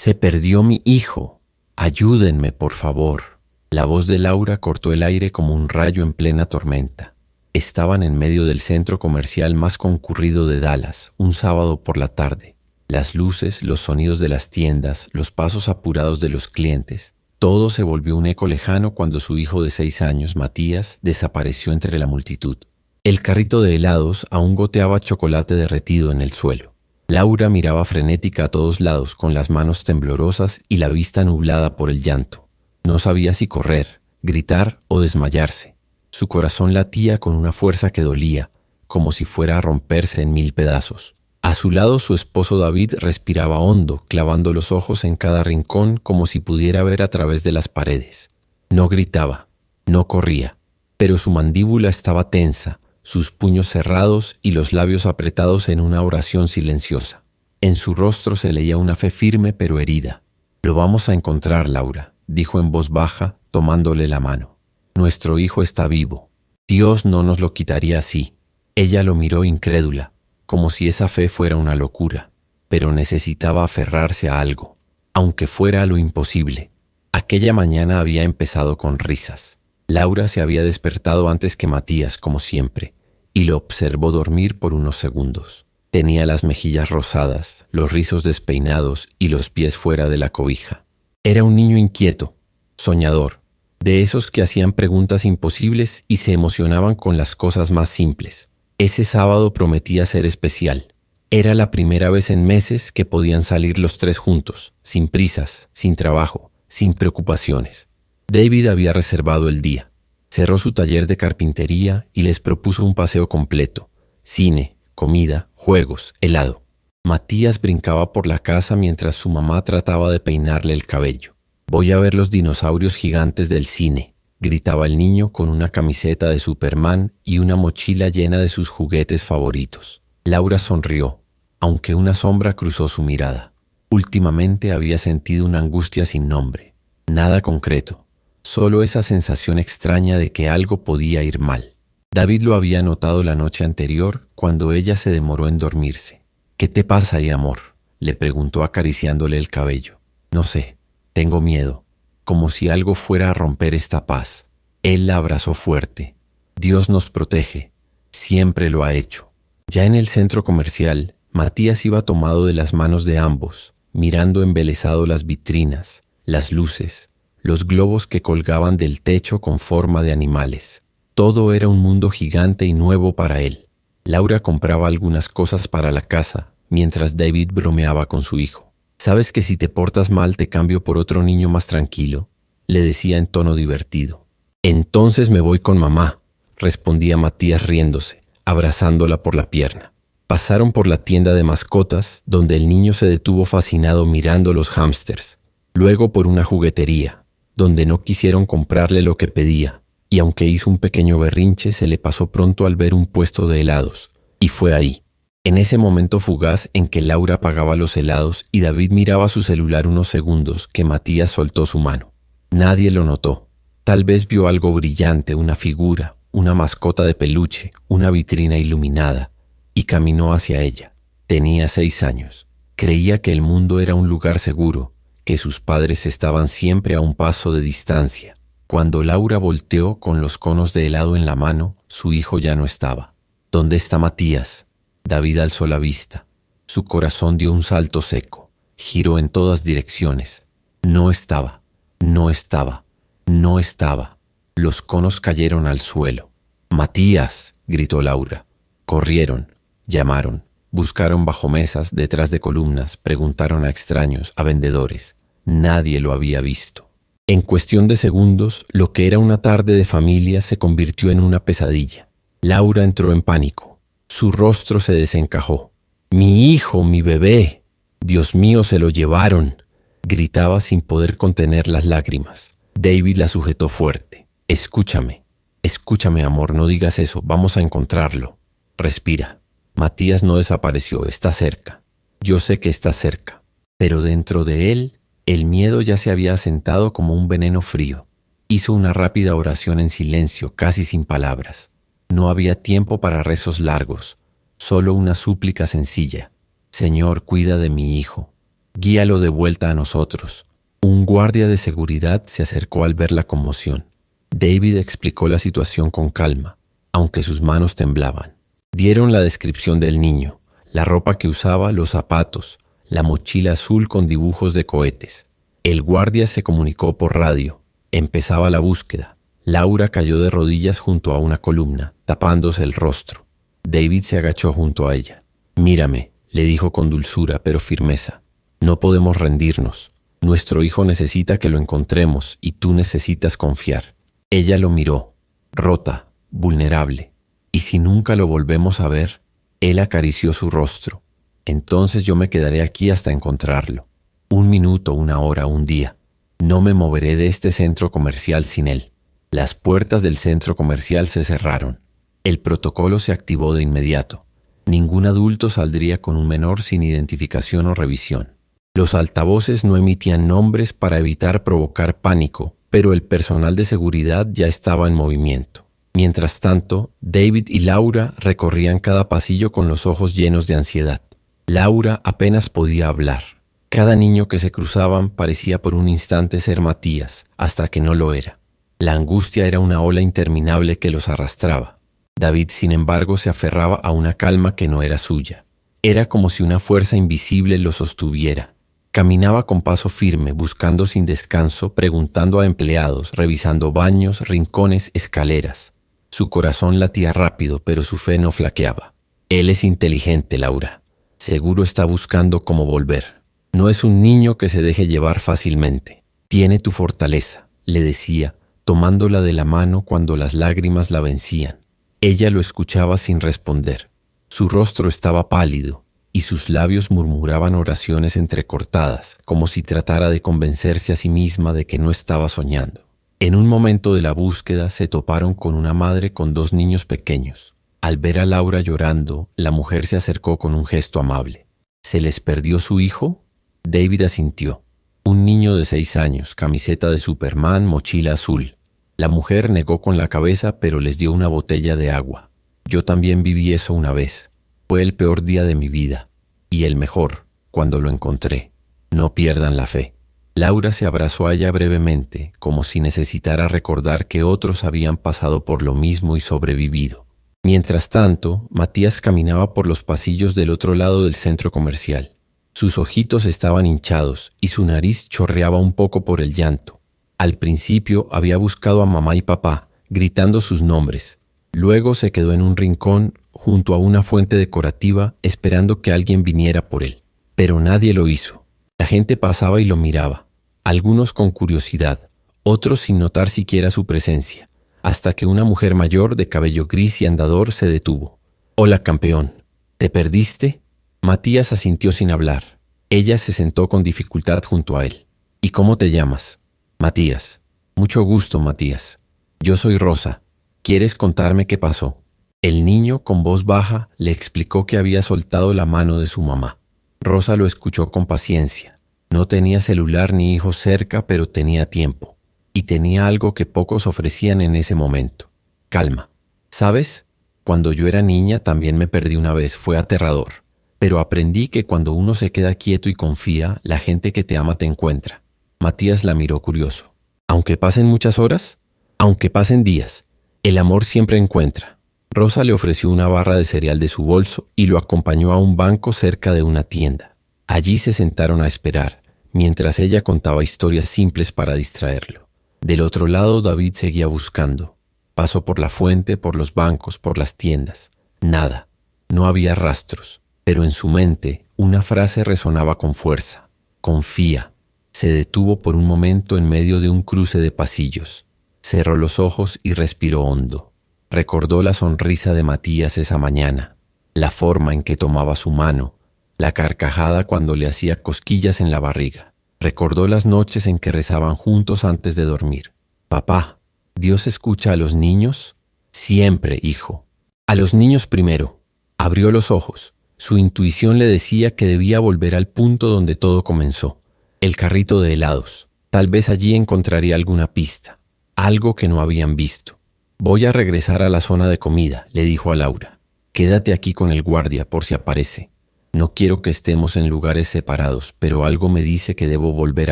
Se perdió mi hijo. Ayúdenme, por favor. La voz de Laura cortó el aire como un rayo en plena tormenta. Estaban en medio del centro comercial más concurrido de Dallas, un sábado por la tarde. Las luces, los sonidos de las tiendas, los pasos apurados de los clientes, todo se volvió un eco lejano cuando su hijo de 6 años, Matías, desapareció entre la multitud. El carrito de helados aún goteaba chocolate derretido en el suelo. Laura miraba frenética a todos lados con las manos temblorosas y la vista nublada por el llanto. No sabía si correr, gritar o desmayarse. Su corazón latía con una fuerza que dolía, como si fuera a romperse en 1000 pedazos. A su lado su esposo David respiraba hondo, clavando los ojos en cada rincón como si pudiera ver a través de las paredes. No gritaba, no corría, pero su mandíbula estaba tensa, sus puños cerrados y los labios apretados en una oración silenciosa. En su rostro se leía una fe firme pero herida. «Lo vamos a encontrar, Laura», dijo en voz baja, tomándole la mano. «Nuestro hijo está vivo. Dios no nos lo quitaría así». Ella lo miró incrédula, como si esa fe fuera una locura, pero necesitaba aferrarse a algo, aunque fuera a lo imposible. Aquella mañana había empezado con risas. Laura se había despertado antes que Matías, como siempre, y lo observó dormir por unos segundos. Tenía las mejillas rosadas, los rizos despeinados y los pies fuera de la cobija. Era un niño inquieto, soñador, de esos que hacían preguntas imposibles y se emocionaban con las cosas más simples. Ese sábado prometía ser especial. Era la primera vez en meses que podían salir los tres juntos, sin prisas, sin trabajo, sin preocupaciones. David había reservado el día. Cerró su taller de carpintería y les propuso un paseo completo. Cine, comida, juegos, helado. Matías brincaba por la casa mientras su mamá trataba de peinarle el cabello. «Voy a ver los dinosaurios gigantes del cine», gritaba el niño con una camiseta de Superman y una mochila llena de sus juguetes favoritos. Laura sonrió, aunque una sombra cruzó su mirada. Últimamente había sentido una angustia sin nombre. Nada concreto, solo esa sensación extraña de que algo podía ir mal. David lo había notado la noche anterior cuando ella se demoró en dormirse. «¿Qué te pasa ahí, amor?», le preguntó acariciándole el cabello. «No sé, tengo miedo», como si algo fuera a romper esta paz. Él la abrazó fuerte. «Dios nos protege, siempre lo ha hecho». Ya en el centro comercial, Matías iba tomado de las manos de ambos, mirando embelesado las vitrinas, las luces, los globos que colgaban del techo con forma de animales. Todo era un mundo gigante y nuevo para él. Laura compraba algunas cosas para la casa, mientras David bromeaba con su hijo. «¿Sabes que si te portas mal te cambio por otro niño más tranquilo?», le decía en tono divertido. «Entonces me voy con mamá», respondía Matías riéndose, abrazándola por la pierna. Pasaron por la tienda de mascotas, donde el niño se detuvo fascinado mirando los hámsters. Luego por una juguetería, donde no quisieron comprarle lo que pedía, y aunque hizo un pequeño berrinche, se le pasó pronto al ver un puesto de helados, y fue ahí. En ese momento fugaz en que Laura pagaba los helados y David miraba su celular unos segundos, que Matías soltó su mano. Nadie lo notó. Tal vez vio algo brillante, una figura, una mascota de peluche, una vitrina iluminada, y caminó hacia ella. Tenía 6 años. Creía que el mundo era un lugar seguro, que sus padres estaban siempre a un paso de distancia. Cuando Laura volteó con los conos de helado en la mano, su hijo ya no estaba. «¿Dónde está Matías?». David alzó la vista. Su corazón dio un salto seco. Giró en todas direcciones. No estaba, no estaba, no estaba. Los conos cayeron al suelo. «¡Matías!», gritó Laura. Corrieron, llamaron, buscaron bajo mesas, detrás de columnas, preguntaron a extraños, a vendedores. Nadie lo había visto. En cuestión de segundos, lo que era una tarde de familia se convirtió en una pesadilla. Laura entró en pánico. Su rostro se desencajó. «¡Mi hijo, mi bebé! Dios mío, se lo llevaron», gritaba sin poder contener las lágrimas. David la sujetó fuerte. «Escúchame, escúchame, amor, no digas eso, vamos a encontrarlo. Respira. Matías no desapareció, está cerca. Yo sé que está cerca». Pero dentro de él, el miedo ya se había asentado como un veneno frío. Hizo una rápida oración en silencio, casi sin palabras. No había tiempo para rezos largos, solo una súplica sencilla. «Señor, cuida de mi hijo. Guíalo de vuelta a nosotros. Un guardia de seguridad se acercó al ver la conmoción. David explicó la situación con calma, aunque sus manos temblaban. Dieron la descripción del niño, la ropa que usaba, los zapatos, la mochila azul con dibujos de cohetes. El guardia se comunicó por radio. Empezaba la búsqueda. Laura cayó de rodillas junto a una columna, tapándose el rostro. David se agachó junto a ella. «Mírame», le dijo con dulzura pero firmeza. «No podemos rendirnos. Nuestro hijo necesita que lo encontremos y tú necesitas confiar». Ella lo miró, rota, vulnerable. «¿Y si nunca lo volvemos a ver?». Él acarició su rostro. «Entonces yo me quedaré aquí hasta encontrarlo. 1 minuto, 1 hora, 1 día. No me moveré de este centro comercial sin él». Las puertas del centro comercial se cerraron. El protocolo se activó de inmediato. Ningún adulto saldría con un menor sin identificación o revisión. Los altavoces no emitían nombres para evitar provocar pánico, pero el personal de seguridad ya estaba en movimiento. Mientras tanto, David y Laura recorrían cada pasillo con los ojos llenos de ansiedad. Laura apenas podía hablar. Cada niño que se cruzaban parecía por un instante ser Matías, hasta que no lo era. La angustia era una ola interminable que los arrastraba. David, sin embargo, se aferraba a una calma que no era suya. Era como si una fuerza invisible lo sostuviera. Caminaba con paso firme, buscando sin descanso, preguntando a empleados, revisando baños, rincones, escaleras. Su corazón latía rápido, pero su fe no flaqueaba. Él es inteligente, Laura. Seguro está buscando cómo volver. No es un niño que se deje llevar fácilmente. Tiene tu fortaleza, le decía, tomándola de la mano cuando las lágrimas la vencían. Ella lo escuchaba sin responder. Su rostro estaba pálido y sus labios murmuraban oraciones entrecortadas, como si tratara de convencerse a sí misma de que no estaba soñando. En un momento de la búsqueda se toparon con una madre con 2 niños pequeños. Al ver a Laura llorando, la mujer se acercó con un gesto amable. ¿Se les perdió su hijo? David asintió. Un niño de 6 años, camiseta de Superman, mochila azul. La mujer negó con la cabeza, pero les dio una botella de agua. Yo también viví eso una vez. Fue el peor día de mi vida. Y el mejor, cuando lo encontré. No pierdan la fe. Laura se abrazó a ella brevemente, como si necesitara recordar que otros habían pasado por lo mismo y sobrevivido. Mientras tanto, Matías caminaba por los pasillos del otro lado del centro comercial. Sus ojitos estaban hinchados y su nariz chorreaba un poco por el llanto. Al principio había buscado a mamá y papá, gritando sus nombres. Luego se quedó en un rincón junto a una fuente decorativa esperando que alguien viniera por él. Pero nadie lo hizo. La gente pasaba y lo miraba, algunos con curiosidad, otros sin notar siquiera su presencia, hasta que una mujer mayor de cabello gris y andador se detuvo. «Hola, campeón. ¿Te perdiste?» Matías asintió sin hablar. Ella se sentó con dificultad junto a él. «¿Y cómo te llamas?» «Matías». «Mucho gusto, Matías. Yo soy Rosa. ¿Quieres contarme qué pasó?» El niño, con voz baja, le explicó que había soltado la mano de su mamá. Rosa lo escuchó con paciencia. No tenía celular ni hijos cerca, pero tenía tiempo. Y tenía algo que pocos ofrecían en ese momento. Calma. ¿Sabes? Cuando yo era niña también me perdí una vez. Fue aterrador. Pero aprendí que cuando uno se queda quieto y confía, la gente que te ama te encuentra. Matías la miró curioso. ¿Aunque pasen muchas horas? Aunque pasen días. El amor siempre encuentra. Rosa le ofreció una barra de cereal de su bolso y lo acompañó a un banco cerca de una tienda. Allí se sentaron a esperar, mientras ella contaba historias simples para distraerlo. Del otro lado, David seguía buscando. Pasó por la fuente, por los bancos, por las tiendas. Nada. No había rastros. Pero en su mente, una frase resonaba con fuerza. Confía. Se detuvo por un momento en medio de un cruce de pasillos. Cerró los ojos y respiró hondo. Recordó la sonrisa de Matías esa mañana, la forma en que tomaba su mano, la carcajada cuando le hacía cosquillas en la barriga. Recordó las noches en que rezaban juntos antes de dormir. «Papá, ¿Dios escucha a los niños?» «Siempre, hijo. A los niños primero». Abrió los ojos. Su intuición le decía que debía volver al punto donde todo comenzó. El carrito de helados. Tal vez allí encontraría alguna pista, algo que no habían visto. «Voy a regresar a la zona de comida», le dijo a Laura. «Quédate aquí con el guardia por si aparece». No quiero que estemos en lugares separados, pero algo me dice que debo volver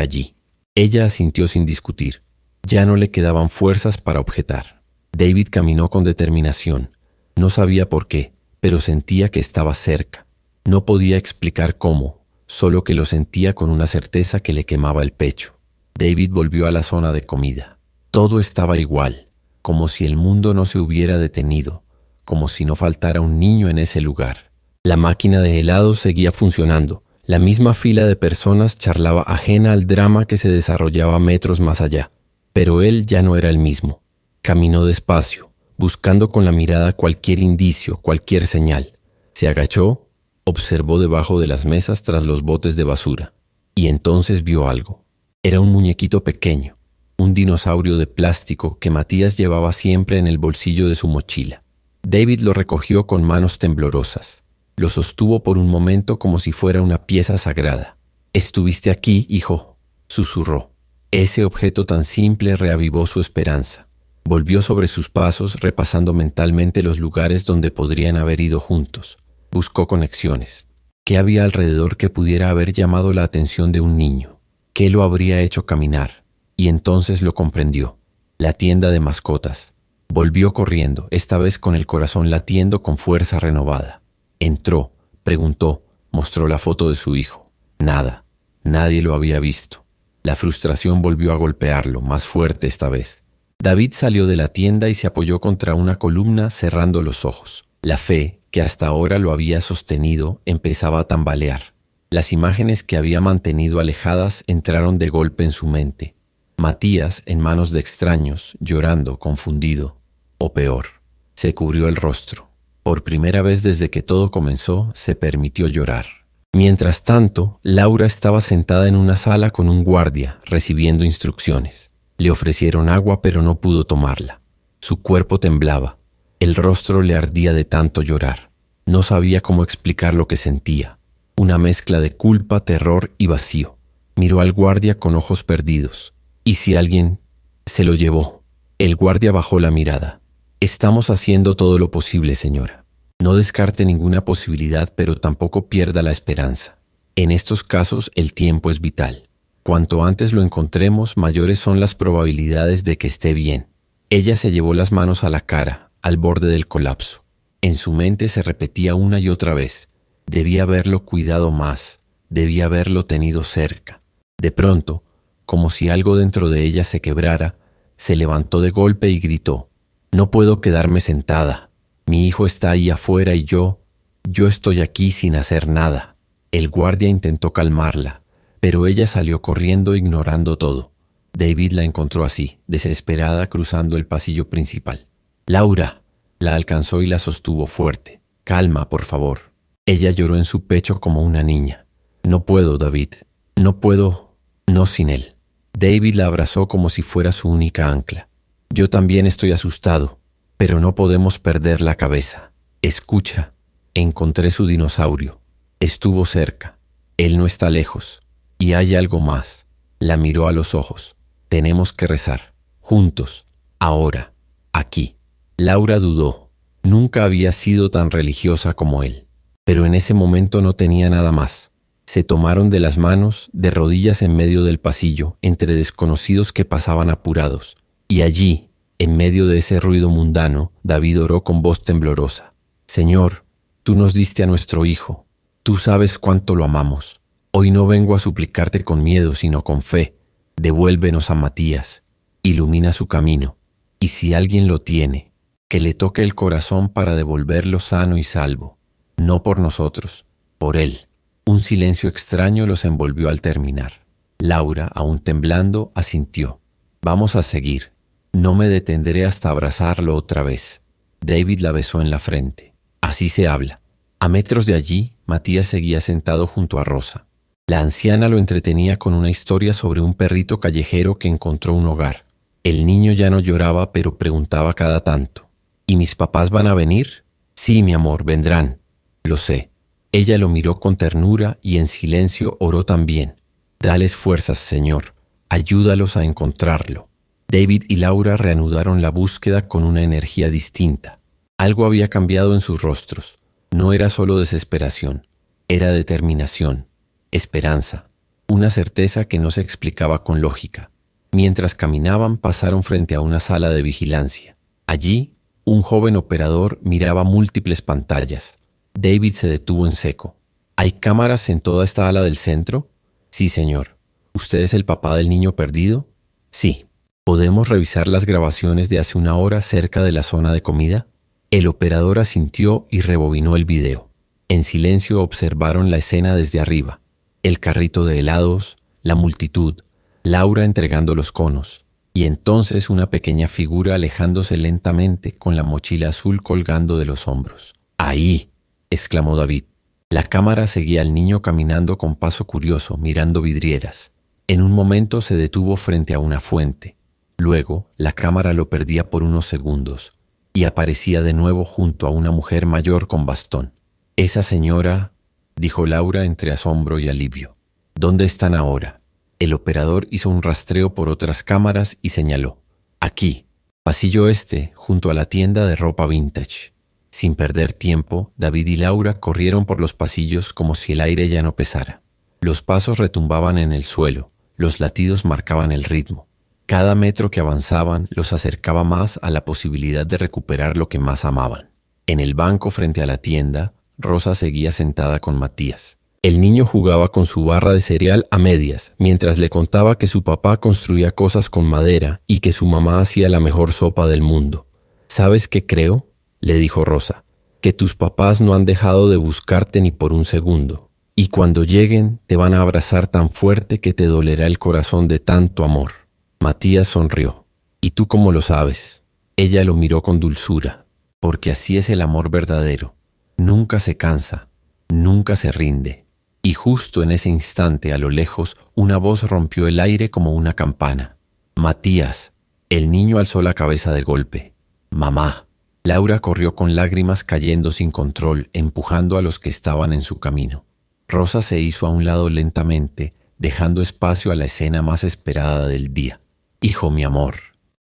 allí. Ella asintió sin discutir. Ya no le quedaban fuerzas para objetar. David caminó con determinación. No sabía por qué, pero sentía que estaba cerca. No podía explicar cómo, solo que lo sentía con una certeza que le quemaba el pecho. David volvió a la zona de comida. Todo estaba igual, como si el mundo no se hubiera detenido, como si no faltara un niño en ese lugar. La máquina de helados seguía funcionando. La misma fila de personas charlaba ajena al drama que se desarrollaba metros más allá. Pero él ya no era el mismo. Caminó despacio, buscando con la mirada cualquier indicio, cualquier señal. Se agachó, observó debajo de las mesas tras los botes de basura. Y entonces vio algo. Era un muñequito pequeño, un dinosaurio de plástico que Matías llevaba siempre en el bolsillo de su mochila. David lo recogió con manos temblorosas. Lo sostuvo por un momento como si fuera una pieza sagrada. «Estuviste aquí, hijo», susurró. Ese objeto tan simple reavivó su esperanza. Volvió sobre sus pasos, repasando mentalmente los lugares donde podrían haber ido juntos. Buscó conexiones. ¿Qué había alrededor que pudiera haber llamado la atención de un niño? ¿Qué lo habría hecho caminar? Y entonces lo comprendió. La tienda de mascotas. Volvió corriendo, esta vez con el corazón latiendo con fuerza renovada. Entró, preguntó, mostró la foto de su hijo. Nada, nadie lo había visto. La frustración volvió a golpearlo, más fuerte esta vez. David salió de la tienda y se apoyó contra una columna cerrando los ojos. La fe, que hasta ahora lo había sostenido, empezaba a tambalear. Las imágenes que había mantenido alejadas entraron de golpe en su mente. Matías en manos de extraños, llorando, confundido. O peor, se cubrió el rostro. Por primera vez desde que todo comenzó, se permitió llorar. Mientras tanto, Laura estaba sentada en una sala con un guardia, recibiendo instrucciones. Le ofrecieron agua, pero no pudo tomarla. Su cuerpo temblaba. El rostro le ardía de tanto llorar. No sabía cómo explicar lo que sentía. Una mezcla de culpa, terror y vacío. Miró al guardia con ojos perdidos. ¿Y si alguien se lo llevó? El guardia bajó la mirada. «Estamos haciendo todo lo posible, señora. No descarte ninguna posibilidad, pero tampoco pierda la esperanza. En estos casos el tiempo es vital. Cuanto antes lo encontremos, mayores son las probabilidades de que esté bien». Ella se llevó las manos a la cara, al borde del colapso. En su mente se repetía una y otra vez. Debía haberlo cuidado más, debía haberlo tenido cerca. De pronto, como si algo dentro de ella se quebrara, se levantó de golpe y gritó: «No puedo quedarme sentada. Mi hijo está ahí afuera y yo estoy aquí sin hacer nada». El guardia intentó calmarla, pero ella salió corriendo ignorando todo. David la encontró así, desesperada, cruzando el pasillo principal. «Laura», la alcanzó y la sostuvo fuerte. «Calma, por favor». Ella lloró en su pecho como una niña. «No puedo, David. No puedo, no sin él». David la abrazó como si fuera su única ancla. «Yo también estoy asustado, pero no podemos perder la cabeza. Escucha, encontré su dinosaurio. Estuvo cerca. Él no está lejos. Y hay algo más». La miró a los ojos. «Tenemos que rezar. Juntos. Ahora. Aquí». Laura dudó. Nunca había sido tan religiosa como él. Pero en ese momento no tenía nada más. Se tomaron de las manos, de rodillas en medio del pasillo, entre desconocidos que pasaban apurados. Y allí, en medio de ese ruido mundano, David oró con voz temblorosa: «Señor, tú nos diste a nuestro hijo. Tú sabes cuánto lo amamos. Hoy no vengo a suplicarte con miedo, sino con fe. Devuélvenos a Matías. Ilumina su camino. Y si alguien lo tiene, que le toque el corazón para devolverlo sano y salvo. No por nosotros, por él». Un silencio extraño los envolvió al terminar. Laura, aún temblando, asintió. «Vamos a seguir. No me detendré hasta abrazarlo otra vez». David la besó en la frente. «Así se habla». A metros de allí, Matías seguía sentado junto a Rosa. La anciana lo entretenía con una historia sobre un perrito callejero que encontró un hogar. El niño ya no lloraba, pero preguntaba cada tanto: «¿Y mis papás van a venir?». «Sí, mi amor, vendrán». «Lo sé». Ella lo miró con ternura y en silencio oró también: «Dales fuerzas, Señor. Ayúdalos a encontrarlo». David y Laura reanudaron la búsqueda con una energía distinta. Algo había cambiado en sus rostros. No era solo desesperación. Era determinación, esperanza, una certeza que no se explicaba con lógica. Mientras caminaban, pasaron frente a una sala de vigilancia. Allí, un joven operador miraba múltiples pantallas. David se detuvo en seco. ¿Hay cámaras en toda esta ala del centro? Sí, señor. ¿Usted es el papá del niño perdido? Sí. ¿Podemos revisar las grabaciones de hace una hora cerca de la zona de comida? El operador asintió y rebobinó el video. En silencio observaron la escena desde arriba. El carrito de helados, la multitud, Laura entregando los conos, y entonces una pequeña figura alejándose lentamente con la mochila azul colgando de los hombros. ¡Ahí!, exclamó David. La cámara seguía al niño caminando con paso curioso, mirando vidrieras. En un momento se detuvo frente a una fuente. Luego, la cámara lo perdía por unos segundos y aparecía de nuevo junto a una mujer mayor con bastón. «Esa señora», dijo Laura entre asombro y alivio. «¿Dónde están ahora?» El operador hizo un rastreo por otras cámaras y señaló. «Aquí, pasillo este, junto a la tienda de ropa vintage». Sin perder tiempo, David y Laura corrieron por los pasillos como si el aire ya no pesara. Los pasos retumbaban en el suelo, los latidos marcaban el ritmo. Cada metro que avanzaban los acercaba más a la posibilidad de recuperar lo que más amaban. En el banco frente a la tienda, Rosa seguía sentada con Matías. El niño jugaba con su barra de cereal a medias, mientras le contaba que su papá construía cosas con madera y que su mamá hacía la mejor sopa del mundo. «¿Sabes qué creo?», le dijo Rosa, «que tus papás no han dejado de buscarte ni por un segundo, y cuando lleguen te van a abrazar tan fuerte que te dolerá el corazón de tanto amor». Matías sonrió. «¿Y tú cómo lo sabes?». Ella lo miró con dulzura, «porque así es el amor verdadero. Nunca se cansa, nunca se rinde». Y justo en ese instante, a lo lejos, una voz rompió el aire como una campana. «Matías». El niño alzó la cabeza de golpe. «Mamá». Laura corrió con lágrimas cayendo sin control, empujando a los que estaban en su camino. Rosa se hizo a un lado lentamente, dejando espacio a la escena más esperada del día. «Hijo, mi amor»,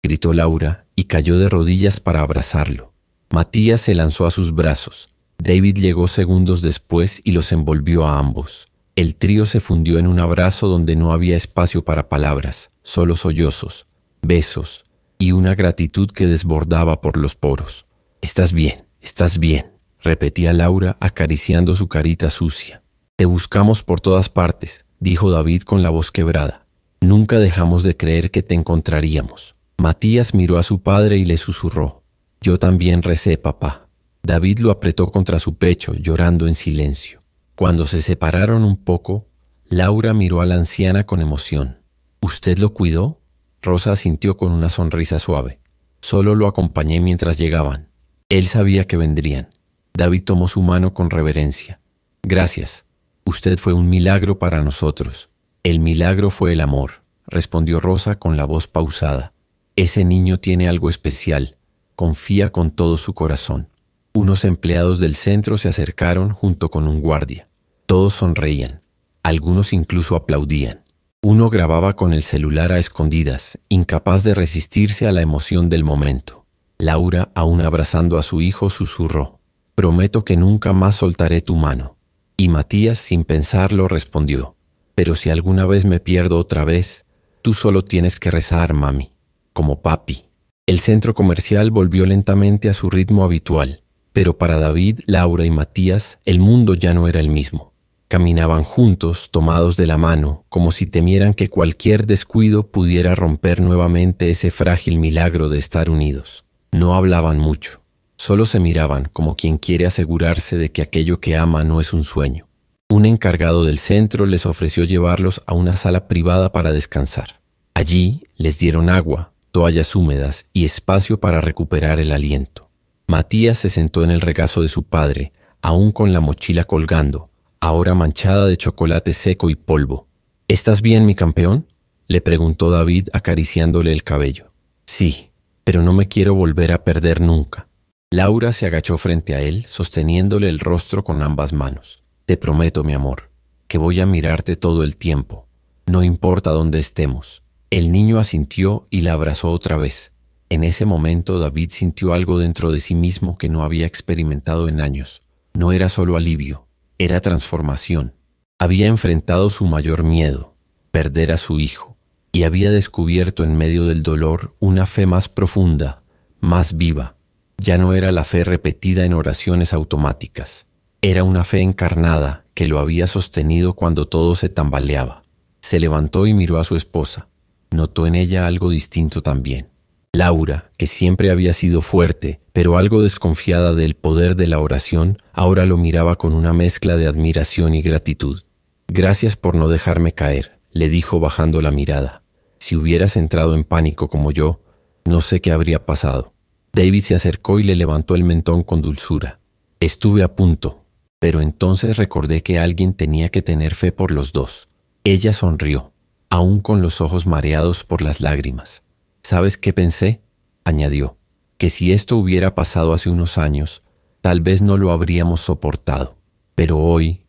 gritó Laura y cayó de rodillas para abrazarlo. Matías se lanzó a sus brazos. David llegó segundos después y los envolvió a ambos. El trío se fundió en un abrazo donde no había espacio para palabras, solo sollozos, besos y una gratitud que desbordaba por los poros. «Estás bien», repetía Laura acariciando su carita sucia. «Te buscamos por todas partes», dijo David con la voz quebrada. «Nunca dejamos de creer que te encontraríamos». Matías miró a su padre y le susurró. «Yo también recé, papá». David lo apretó contra su pecho, llorando en silencio. Cuando se separaron un poco, Laura miró a la anciana con emoción. «¿Usted lo cuidó?». Rosa asintió con una sonrisa suave. «Solo lo acompañé mientras llegaban. Él sabía que vendrían». David tomó su mano con reverencia. «Gracias. Usted fue un milagro para nosotros». «El milagro fue el amor», respondió Rosa con la voz pausada. «Ese niño tiene algo especial. Confía con todo su corazón». Unos empleados del centro se acercaron junto con un guardia. Todos sonreían. Algunos incluso aplaudían. Uno grababa con el celular a escondidas, incapaz de resistirse a la emoción del momento. Laura, aún abrazando a su hijo, susurró. «Prometo que nunca más soltaré tu mano». Y Matías, sin pensarlo, respondió. «Pero si alguna vez me pierdo otra vez, tú solo tienes que rezar, mami, como papi». El centro comercial volvió lentamente a su ritmo habitual. Pero para David, Laura y Matías, el mundo ya no era el mismo. Caminaban juntos, tomados de la mano, como si temieran que cualquier descuido pudiera romper nuevamente ese frágil milagro de estar unidos. No hablaban mucho, solo se miraban como quien quiere asegurarse de que aquello que ama no es un sueño. Un encargado del centro les ofreció llevarlos a una sala privada para descansar. Allí les dieron agua, toallas húmedas y espacio para recuperar el aliento. Matías se sentó en el regazo de su padre, aún con la mochila colgando, ahora manchada de chocolate seco y polvo. «¿Estás bien, mi campeón?», le preguntó David acariciándole el cabello. «Sí, pero no me quiero volver a perder nunca». Laura se agachó frente a él, sosteniéndole el rostro con ambas manos. «Te prometo, mi amor, que voy a mirarte todo el tiempo, no importa dónde estemos». El niño asintió y la abrazó otra vez. En ese momento David sintió algo dentro de sí mismo que no había experimentado en años. No era solo alivio, Era transformación. Había enfrentado su mayor miedo, perder a su hijo, y había descubierto en medio del dolor una fe más profunda, más viva. Ya no era la fe repetida en oraciones automáticas. Era una fe encarnada que lo había sostenido cuando todo se tambaleaba. Se levantó y miró a su esposa. Notó en ella algo distinto también. Laura, que siempre había sido fuerte, pero algo desconfiada del poder de la oración, ahora lo miraba con una mezcla de admiración y gratitud. «Gracias por no dejarme caer», le dijo bajando la mirada. «Si hubieras entrado en pánico como yo, no sé qué habría pasado». David se acercó y le levantó el mentón con dulzura. «Estuve a punto, pero entonces recordé que alguien tenía que tener fe por los dos». Ella sonrió, aún con los ojos mareados por las lágrimas. «¿Sabes qué pensé?», añadió, «que si esto hubiera pasado hace unos años, tal vez no lo habríamos soportado. Pero hoy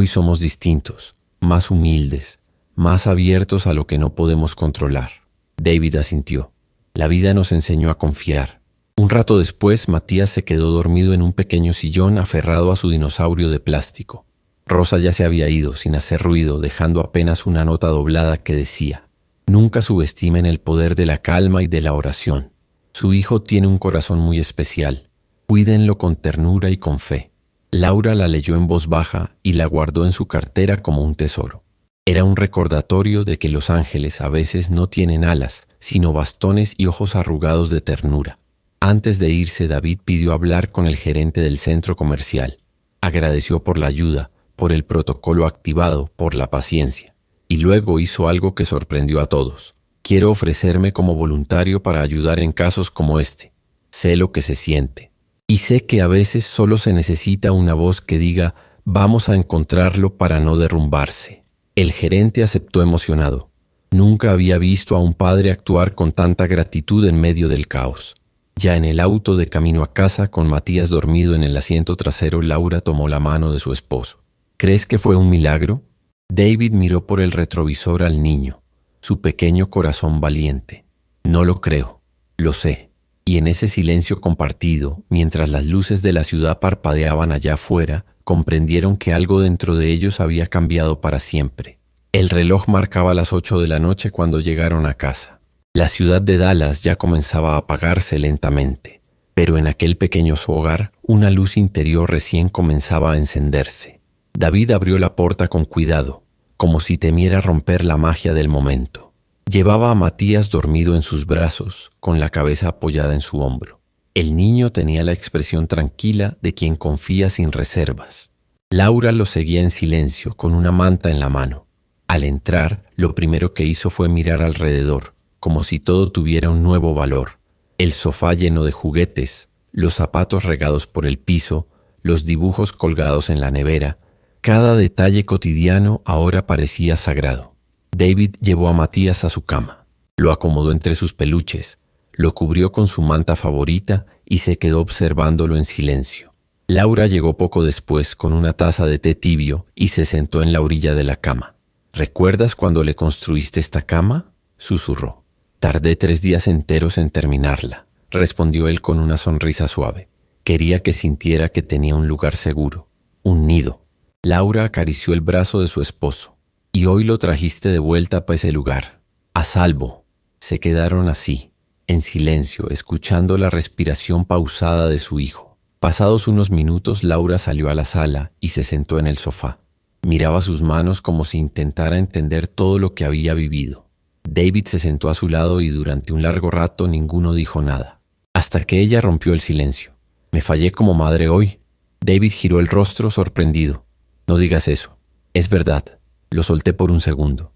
somos distintos, más humildes, más abiertos a lo que no podemos controlar». David asintió. La vida nos enseñó a confiar. Un rato después, Matías se quedó dormido en un pequeño sillón aferrado a su dinosaurio de plástico. Rosa ya se había ido, sin hacer ruido, dejando apenas una nota doblada que decía: «Nunca subestimen el poder de la calma y de la oración. Su hijo tiene un corazón muy especial. Cuídenlo con ternura y con fe». Laura la leyó en voz baja y la guardó en su cartera como un tesoro. Era un recordatorio de que los ángeles a veces no tienen alas, sino bastones y ojos arrugados de ternura. Antes de irse, David pidió hablar con el gerente del centro comercial. Agradeció por la ayuda, por el protocolo activado, por la paciencia. Y luego hizo algo que sorprendió a todos. «Quiero ofrecerme como voluntario para ayudar en casos como este. Sé lo que se siente. Y sé que a veces solo se necesita una voz que diga, vamos a encontrarlo para no derrumbarse». El gerente aceptó emocionado. Nunca había visto a un padre actuar con tanta gratitud en medio del caos. Ya en el auto de camino a casa, con Matías dormido en el asiento trasero, Laura tomó la mano de su esposo. «¿Crees que fue un milagro?». David miró por el retrovisor al niño, su pequeño corazón valiente. «No lo creo, lo sé». Y en ese silencio compartido, mientras las luces de la ciudad parpadeaban allá afuera, comprendieron que algo dentro de ellos había cambiado para siempre. El reloj marcaba las 8 de la noche cuando llegaron a casa. La ciudad de Dallas ya comenzaba a apagarse lentamente, pero en aquel pequeño hogar una luz interior recién comenzaba a encenderse. David abrió la puerta con cuidado, como si temiera romper la magia del momento. Llevaba a Matías dormido en sus brazos, con la cabeza apoyada en su hombro. El niño tenía la expresión tranquila de quien confía sin reservas. Laura lo seguía en silencio, con una manta en la mano. Al entrar, lo primero que hizo fue mirar alrededor, como si todo tuviera un nuevo valor. El sofá lleno de juguetes, los zapatos regados por el piso, los dibujos colgados en la nevera. Cada detalle cotidiano ahora parecía sagrado. David llevó a Matías a su cama. Lo acomodó entre sus peluches, lo cubrió con su manta favorita y se quedó observándolo en silencio. Laura llegó poco después con una taza de té tibio y se sentó en la orilla de la cama. «¿Recuerdas cuando le construiste esta cama?», susurró. «Tardé 3 días enteros en terminarla», respondió él con una sonrisa suave. Quería que sintiera que tenía un lugar seguro, un nido. Laura acarició el brazo de su esposo. «Y hoy lo trajiste de vuelta para ese lugar, a salvo». Se quedaron así, en silencio, escuchando la respiración pausada de su hijo. Pasados unos minutos, Laura salió a la sala y se sentó en el sofá. Miraba sus manos como si intentara entender todo lo que había vivido. David se sentó a su lado y durante un largo rato ninguno dijo nada, hasta que ella rompió el silencio. «¿Me fallé como madre hoy?». David giró el rostro sorprendido. «No digas eso. Es verdad». Lo solté por un segundo,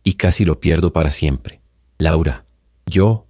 y casi lo pierdo para siempre. «Laura, yo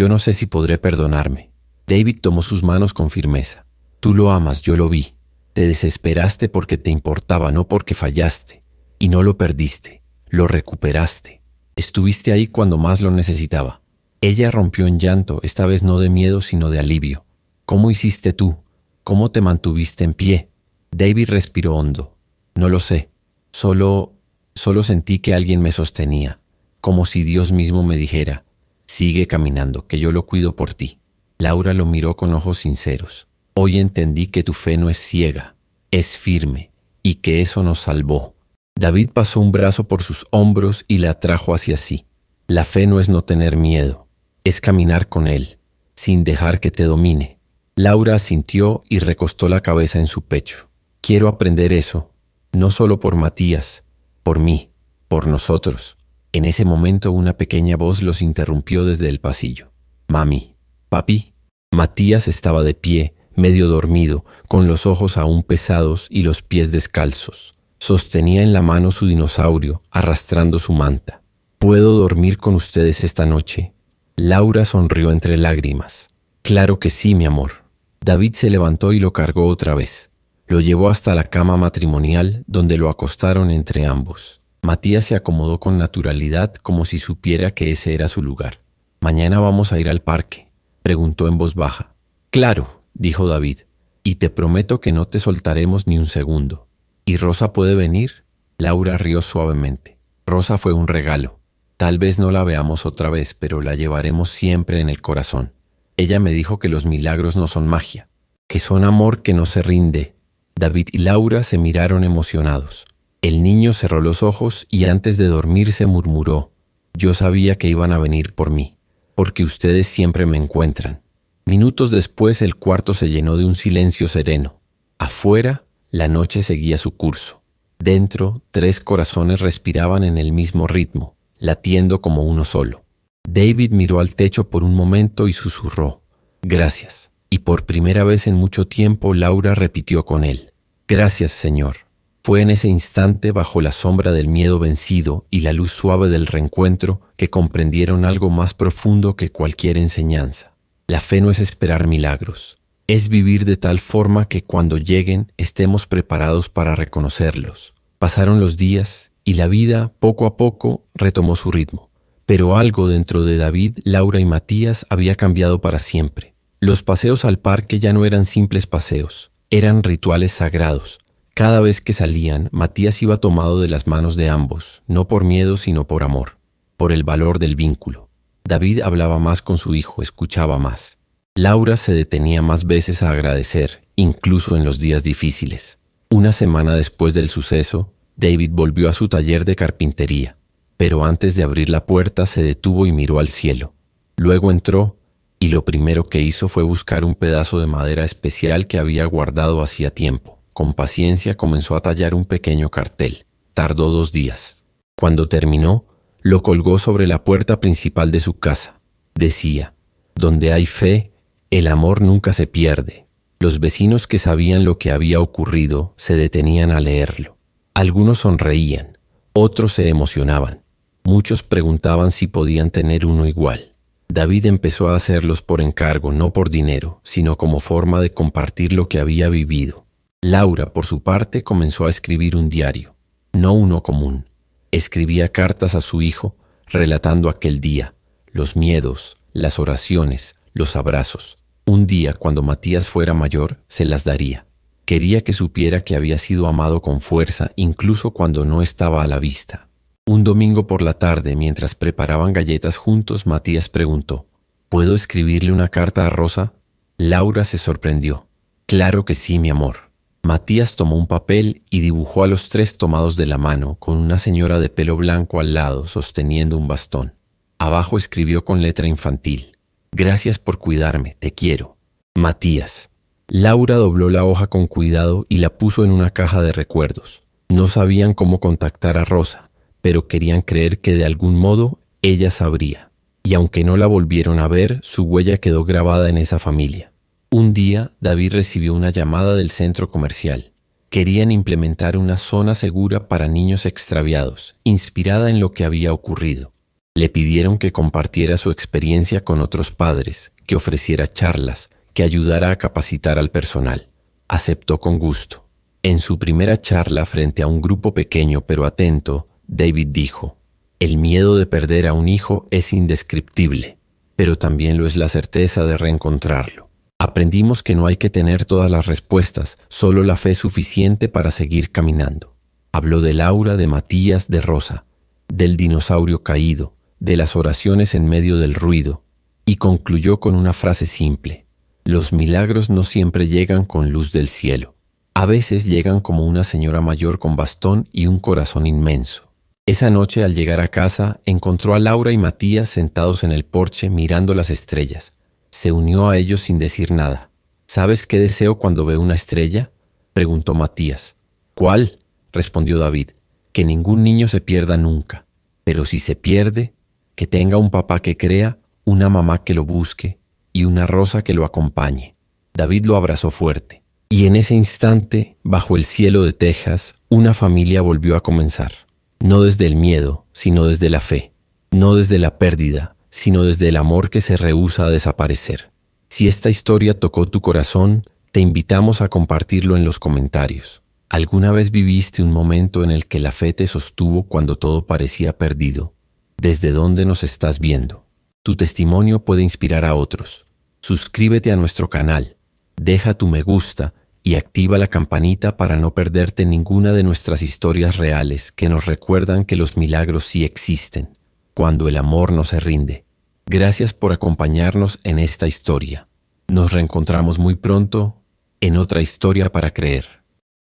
no sé si podré perdonarme». David tomó sus manos con firmeza. «Tú lo amas, yo lo vi. Te desesperaste porque te importaba, no porque fallaste. Y no lo perdiste, lo recuperaste. Estuviste ahí cuando más lo necesitaba». Ella rompió en llanto, esta vez no de miedo sino de alivio. «¿Cómo hiciste tú? ¿Cómo te mantuviste en pie?». David respiró hondo. «No lo sé. Solo sentí que alguien me sostenía, como si Dios mismo me dijera, sigue caminando, que yo lo cuido por ti». Laura lo miró con ojos sinceros. «Hoy entendí que tu fe no es ciega, es firme, y que eso nos salvó. David pasó un brazo por sus hombros y la atrajo hacia sí. La fe no es no tener miedo, es caminar con él, sin dejar que te domine. Laura asintió y recostó la cabeza en su pecho. Quiero aprender eso, no solo por Matías, por mí, por nosotros. En ese momento una pequeña voz los interrumpió desde el pasillo. Mami, papi. Matías estaba de pie, medio dormido, con los ojos aún pesados y los pies descalzos. Sostenía en la mano su dinosaurio, arrastrando su manta. ¿Puedo dormir con ustedes esta noche? Laura sonrió entre lágrimas. Claro que sí, mi amor. David se levantó y lo cargó otra vez. Lo llevó hasta la cama matrimonial, donde lo acostaron entre ambos. Matías se acomodó con naturalidad, como si supiera que ese era su lugar. «¿Mañana vamos a ir al parque?», preguntó en voz baja. «Claro», dijo David, «y te prometo que no te soltaremos ni un segundo». «¿Y Rosa puede venir?». Laura rió suavemente. «Rosa fue un regalo. Tal vez no la veamos otra vez, pero la llevaremos siempre en el corazón. Ella me dijo que los milagros no son magia, que son amor que no se rinde». David y Laura se miraron emocionados. El niño cerró los ojos y antes de dormirse murmuró: «Yo sabía que iban a venir por mí, porque ustedes siempre me encuentran». Minutos después el cuarto se llenó de un silencio sereno. Afuera, la noche seguía su curso. Dentro, 3 corazones respiraban en el mismo ritmo, latiendo como uno solo. David miró al techo por un momento y susurró: «Gracias». Y por primera vez en mucho tiempo Laura repitió con él: «Gracias, Señor». Fue en ese instante, bajo la sombra del miedo vencido y la luz suave del reencuentro, que comprendieron algo más profundo que cualquier enseñanza. La fe no es esperar milagros, es vivir de tal forma que cuando lleguen estemos preparados para reconocerlos. Pasaron los días y la vida, poco a poco, retomó su ritmo. Pero algo dentro de David, Laura y Matías había cambiado para siempre. Los paseos al parque ya no eran simples paseos, eran rituales sagrados. Cada vez que salían, Matías iba tomado de las manos de ambos, no por miedo sino por amor, por el valor del vínculo. David hablaba más con su hijo, escuchaba más. Laura se detenía más veces a agradecer, incluso en los días difíciles. Una semana después del suceso, David volvió a su taller de carpintería, pero antes de abrir la puerta se detuvo y miró al cielo. Luego entró y lo primero que hizo fue buscar un pedazo de madera especial que había guardado hacía tiempo. Con paciencia comenzó a tallar un pequeño cartel. Tardó 2 días. Cuando terminó, lo colgó sobre la puerta principal de su casa. Decía: «Donde hay fe, el amor nunca se pierde». Los vecinos que sabían lo que había ocurrido se detenían a leerlo. Algunos sonreían, otros se emocionaban. Muchos preguntaban si podían tener uno igual. David empezó a hacerlos por encargo, no por dinero, sino como forma de compartir lo que había vivido. Laura, por su parte, comenzó a escribir un diario, no uno común. Escribía cartas a su hijo, relatando aquel día, los miedos, las oraciones, los abrazos. Un día, cuando Matías fuera mayor, se las daría. Quería que supiera que había sido amado con fuerza, incluso cuando no estaba a la vista. Un domingo por la tarde, mientras preparaban galletas juntos, Matías preguntó: «¿Puedo escribirle una carta a Rosa?». Laura se sorprendió. «Claro que sí, mi amor». Matías tomó un papel y dibujó a los 3 tomados de la mano, con una señora de pelo blanco al lado sosteniendo un bastón. Abajo escribió con letra infantil: «Gracias por cuidarme, te quiero. Matías». Laura dobló la hoja con cuidado y la puso en una caja de recuerdos. No sabían cómo contactar a Rosa, pero querían creer que de algún modo ella sabría. Y aunque no la volvieron a ver, su huella quedó grabada en esa familia. Un día, David recibió una llamada del centro comercial. Querían implementar una zona segura para niños extraviados, inspirada en lo que había ocurrido. Le pidieron que compartiera su experiencia con otros padres, que ofreciera charlas, que ayudara a capacitar al personal. Aceptó con gusto. En su primera charla frente a un grupo pequeño pero atento, David dijo: «El miedo de perder a un hijo es indescriptible, pero también lo es la certeza de reencontrarlo. Aprendimos que no hay que tener todas las respuestas, solo la fe suficiente para seguir caminando». Habló de Laura, de Matías, de Rosa, del dinosaurio caído, de las oraciones en medio del ruido, y concluyó con una frase simple: «Los milagros no siempre llegan con luz del cielo, A veces llegan como una señora mayor con bastón y un corazón inmenso. Esa noche, al llegar a casa, encontró a Laura y Matías sentados en el porche mirando las estrellas. Se unió a ellos sin decir nada. ¿Sabes qué deseo cuando veo una estrella?, preguntó Matías. ¿Cuál?, respondió David. Que ningún niño se pierda nunca. Pero si se pierde, que tenga un papá que crea, una mamá que lo busque y una rosa que lo acompañe. David lo abrazó fuerte. Y en ese instante, bajo el cielo de Texas, una familia volvió a comenzar. No desde el miedo, sino desde la fe. No desde la pérdida, sino desde el amor que se rehúsa a desaparecer. Si esta historia tocó tu corazón, te invitamos a compartirlo en los comentarios. ¿Alguna vez viviste un momento en el que la fe te sostuvo cuando todo parecía perdido? ¿Desde dónde nos estás viendo? Tu testimonio puede inspirar a otros. Suscríbete a nuestro canal, deja tu me gusta y activa la campanita para no perderte ninguna de nuestras historias reales que nos recuerdan que los milagros sí existen, cuando el amor no se rinde. Gracias por acompañarnos en esta historia. Nos reencontramos muy pronto en otra historia para creer.